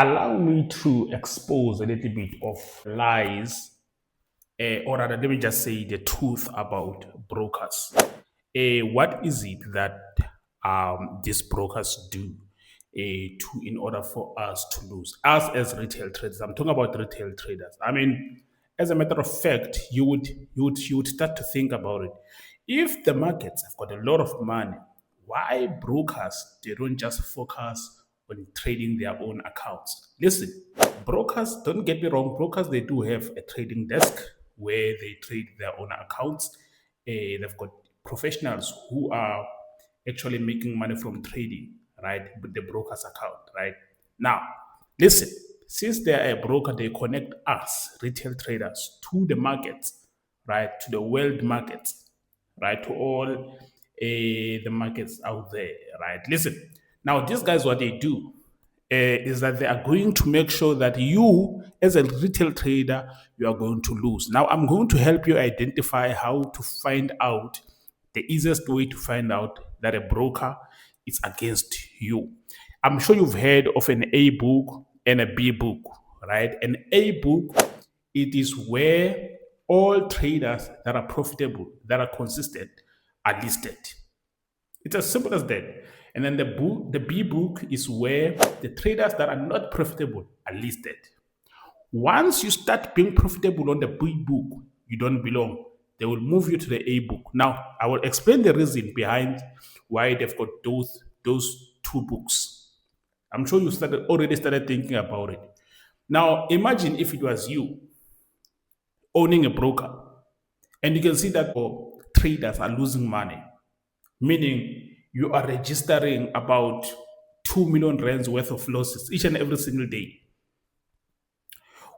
Allow me to expose a little bit of lies, or rather, let me just say the truth about brokers. What is it that these brokers do in order for us to lose? Us as retail traders, I'm talking about retail traders. I mean, as a matter of fact, you would start to think about it. If the markets have got a lot of money, why brokers they don't just focus on trading their own accounts? Listen, brokers, don't get me wrong, brokers they do have a trading desk where they trade their own accounts. They've got professionals who are actually making money from trading, right? With the broker's account, right? Now, listen, since they are a broker, they connect us, retail traders, to the markets, right? To the world markets, right? To all the markets out there, right? Listen, now these guys, what they do is that they are going to make sure that you, as a retail trader, you are going to lose. Now, I'm going to help you identify how to find out the easiest way to find out that a broker is against you. I'm sure you've heard of an A book and a B book, right? An A book, it is where all traders that are profitable, that are consistent, are listed. It's as simple as that. And then the B book is where the traders that are not profitable are listed. Once you start being profitable on the B book, you don't belong. They will move you to the A book. Now, I will explain the reason behind why they've got those two books. I'm sure you already started thinking about it. Now, imagine if it was you owning a broker, and you can see that traders are losing money, meaning you are registering about 2 million rands worth of losses each and every single day.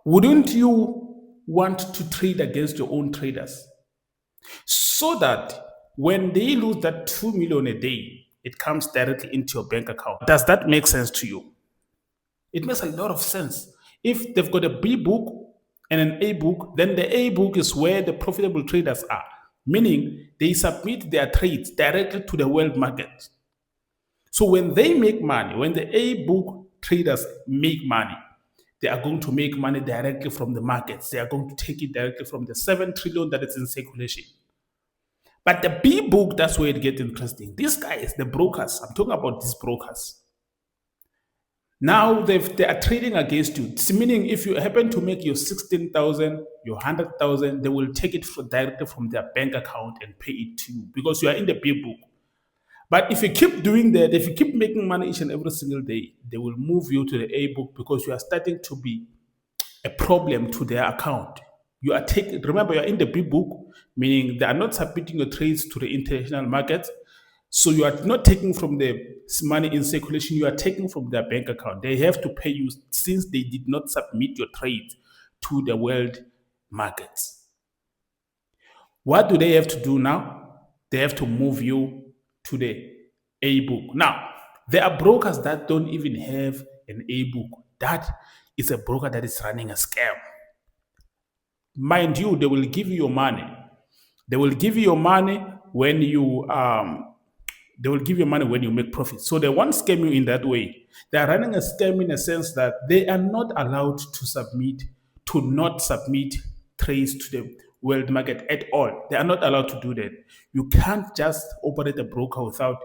Wouldn't you want to trade against your own traders so that when they lose that 2 million a day, it comes directly into your bank account? Does that make sense to you? It makes a lot of sense. If they've got a B book and an A book, then the A book is where the profitable traders are, meaning they submit their trades directly to the world market. So when they make money, when the A book traders make money, they are going to make money directly from the markets. They are going to take it directly from the 7 trillion that is in circulation. But the B book, that's where it gets interesting. These guys, the brokers, I'm talking about these brokers. Now they are trading against you. It's meaning if you happen to make your 16,000, your 100,000, they will take it directly from their bank account and pay it to you because you are in the B book. But if you keep doing that, if you keep making money each and every single day, they will move you to the A book because you are starting to be a problem to their account. You are taking, remember, you're in the B book, meaning they are not submitting your trades to the international markets. So you are not taking from the money in circulation, you are taking from their bank account. They have to pay you since they did not submit your trades to the world markets. What do they have to do now? They have to move you to the A book. Now, there are brokers that don't even have an A book. That is a broker that is running a scam. Mind you, they will give you your money. They will give you your money when you they will give you money when you make profit. So they won't scam you in that way. They are running a scam in a sense that they are not allowed to not submit trades to the world market at all. They are not allowed to do that. You can't just operate a broker without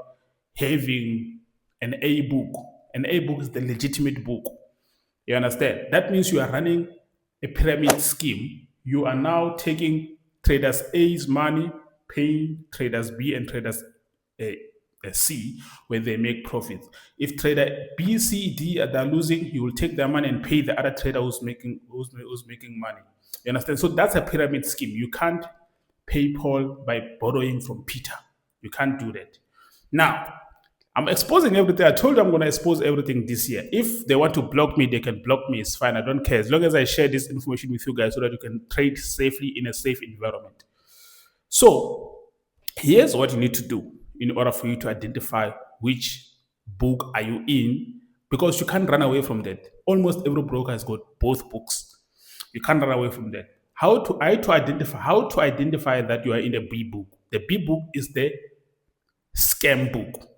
having an A book. An A book is the legitimate book. You understand? That means you are running a pyramid scheme. You are now taking traders A's money, paying traders B and traders C when they make profits. If trader B, C, D are losing, you will take their money and pay the other trader who's making money. You understand? So that's a pyramid scheme. You can't pay Paul by borrowing from Peter. You can't do that. Now, I'm exposing everything. I told you I'm going to expose everything this year. If they want to block me, they can block me. It's fine. I don't care. As long as I share this information with you guys so that you can trade safely in a safe environment. So here's what you need to do in order for you to identify which book are you in, because you can't run away from that. Almost every broker has got both books. You can't run away from that. How to identify that you are in the B book? The B book is the scam book.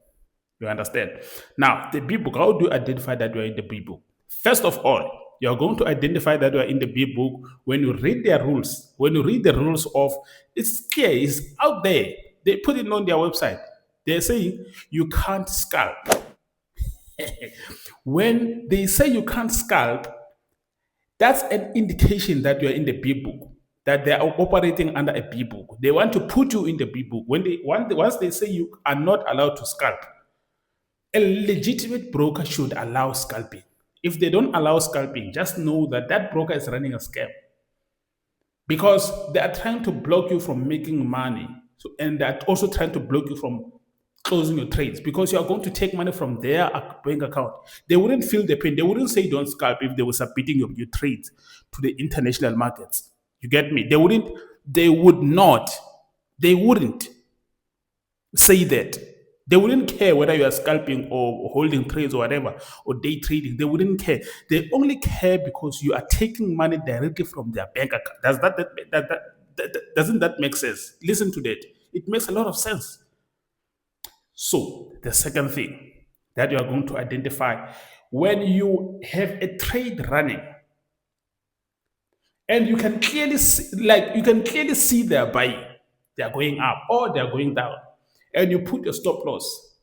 You understand? Now, the B book, how do you identify that you are in the B book? First of all, you're going to identify that you are in the big book when you read their rules. When you read the rules of, it's clear, it's out there. They put it on their website. They're saying you can't scalp. When they say you can't scalp, that's an indication that you're in the big book, that they are operating under a big book. They want to put you in the big book. Once they say you are not allowed to scalp, a legitimate broker should allow scalping. If they don't allow scalping, just know that that broker is running a scam, because they are trying to block you from making money. So, and they're also trying to block you from closing your trades, because you are going to take money from their bank account. They wouldn't feel the pain. They wouldn't say don't scalp if they were submitting your trades to the international markets. You get me? They wouldn't say that. They wouldn't care whether you are scalping or holding trades or whatever, or day trading. They wouldn't care. They only care because you are taking money directly from their bank account. Doesn't that make sense? Listen to that. It makes a lot of sense. So the second thing that you are going to identify when you have a trade running, and you can clearly see they're buying, they're going up or they're going down, and you put your stop loss.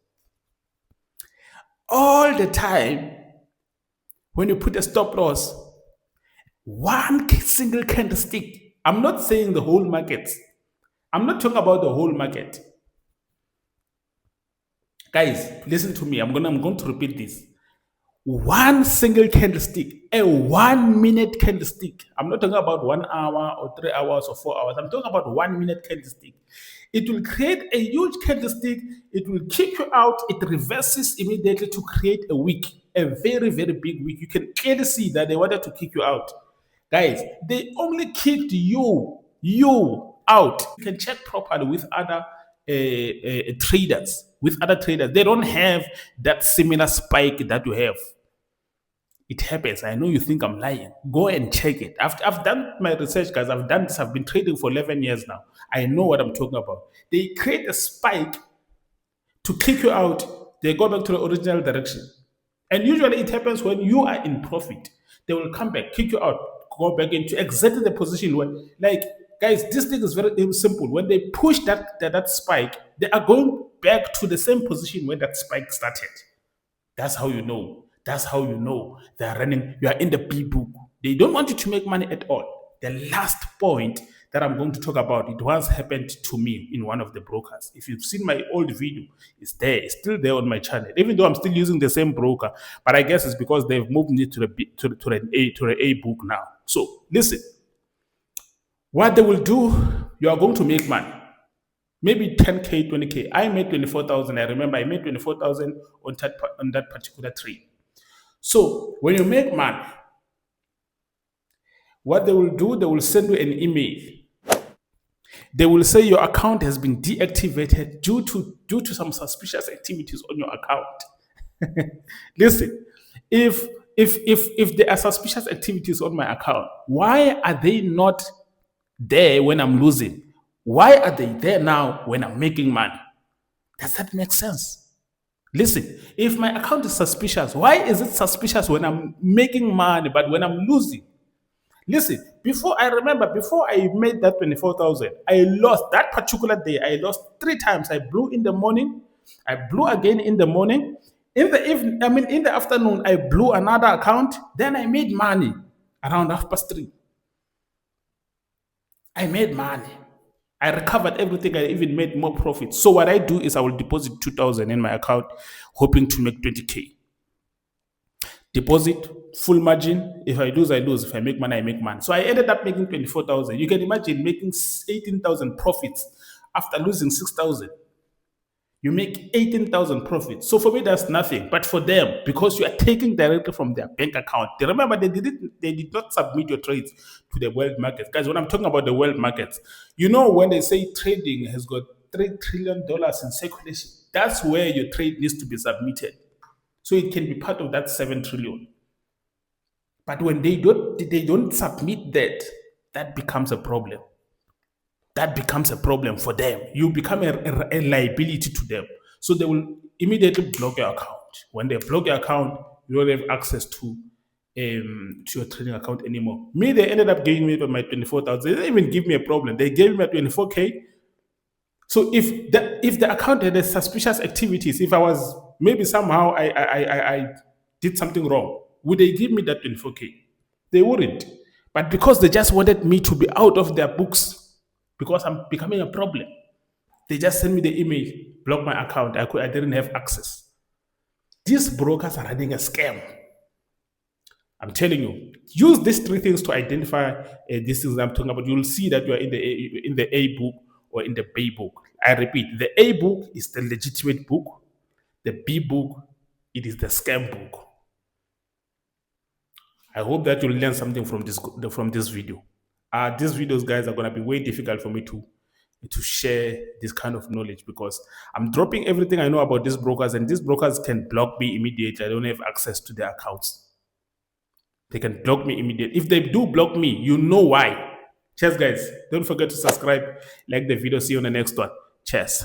All the time, when you put a stop loss, one single candlestick. I'm not saying the whole market. I'm not talking about the whole market. Guys, listen to me. I'm going to repeat this. One single candlestick, a 1 minute candlestick. I'm not talking about 1 hour or 3 hours or 4 hours. I'm talking about 1 minute candlestick. It will create a huge candlestick. It will kick you out. It reverses immediately to create a wick, a very, very big wick. You can clearly see that they wanted to kick you out. Guys, they only kicked you out. You can check properly with other traders. With other traders, they don't have that similar spike that you have. It happens. I know you think I'm lying. Go and check it. I've done my research, guys. I've done this. I've been trading for 11 years now. I know what I'm talking about. They create a spike to kick you out. They go back to the original direction. And usually it happens when you are in profit. They will come back, kick you out, go back into exactly the position where, like, guys, this thing is very simple. When they push that spike, they are going back to the same position where that spike started. That's how you know. That's how you know they are running. You are in the B book. They don't want you to make money at all. The last point that I'm going to talk about, it once happened to me in one of the brokers. If you've seen my old video, it's there. It's still there on my channel, even though I'm still using the same broker. But I guess it's because they've moved it to the A book now. So listen. What they will do, you are going to make money. Maybe 10K, 20K. I made 24,000. I remember I made 24,000 on that particular trade. So when you make money, what they will do, they will send you an email. They will say your account has been deactivated due to some suspicious activities on your account. Listen, if there are suspicious activities on my account, why are they not there when I'm losing? Why are they there now when I'm making money? Does that make sense? Listen, if my account is suspicious, why is it suspicious when I'm making money, but when I'm losing? Listen, before I made that 24,000, I lost that particular day. I lost 3 times. I blew in the morning. I blew again in the morning. In the afternoon, I blew another account. Then I made money around 3:30. I made money. I recovered everything. I even made more profit. So what I do is I will deposit 2,000 in my account, hoping to make 20K. Deposit, full margin. If I lose, I lose. If I make money, I make money. So I ended up making 24,000. You can imagine making 18,000 profits after losing 6,000. You make 18,000 profits. So for me, that's nothing. But for them, because you are taking directly from their bank account, they remember they did not submit your trades to the world markets. Guys, when I'm talking about the world markets, you know when they say trading has got $3 trillion in circulation, that's where your trade needs to be submitted. So it can be part of that 7 trillion. But when they don't submit that, that becomes a problem. That becomes a problem for them. You become a liability to them. So they will immediately block your account. When they block your account, you don't have access to to your trading account anymore. Me, they ended up giving me my 24,000. They didn't even give me a problem. They gave me 24K. So if the account had a suspicious activities, if I was maybe somehow I did something wrong, would they give me that 24K? They wouldn't. But because they just wanted me to be out of their books because I'm becoming a problem, they just sent me the email, block my account. I didn't have access. These brokers are running a scam. I'm telling you, use these three things to identify these things I'm talking about. You'll see that you are in the A book or in the B book. I repeat, the A book is the legitimate book. The B book, it is the scam book. I hope that you'll learn something from this video. These videos, guys, are going to be way difficult for me to share this kind of knowledge because I'm dropping everything I know about these brokers, and these brokers can block me immediately. I don't have access to their accounts. They can block me immediately. If they do block me, you know why. Cheers, guys. Don't forget to subscribe, like the video. See you on the next one. Cheers.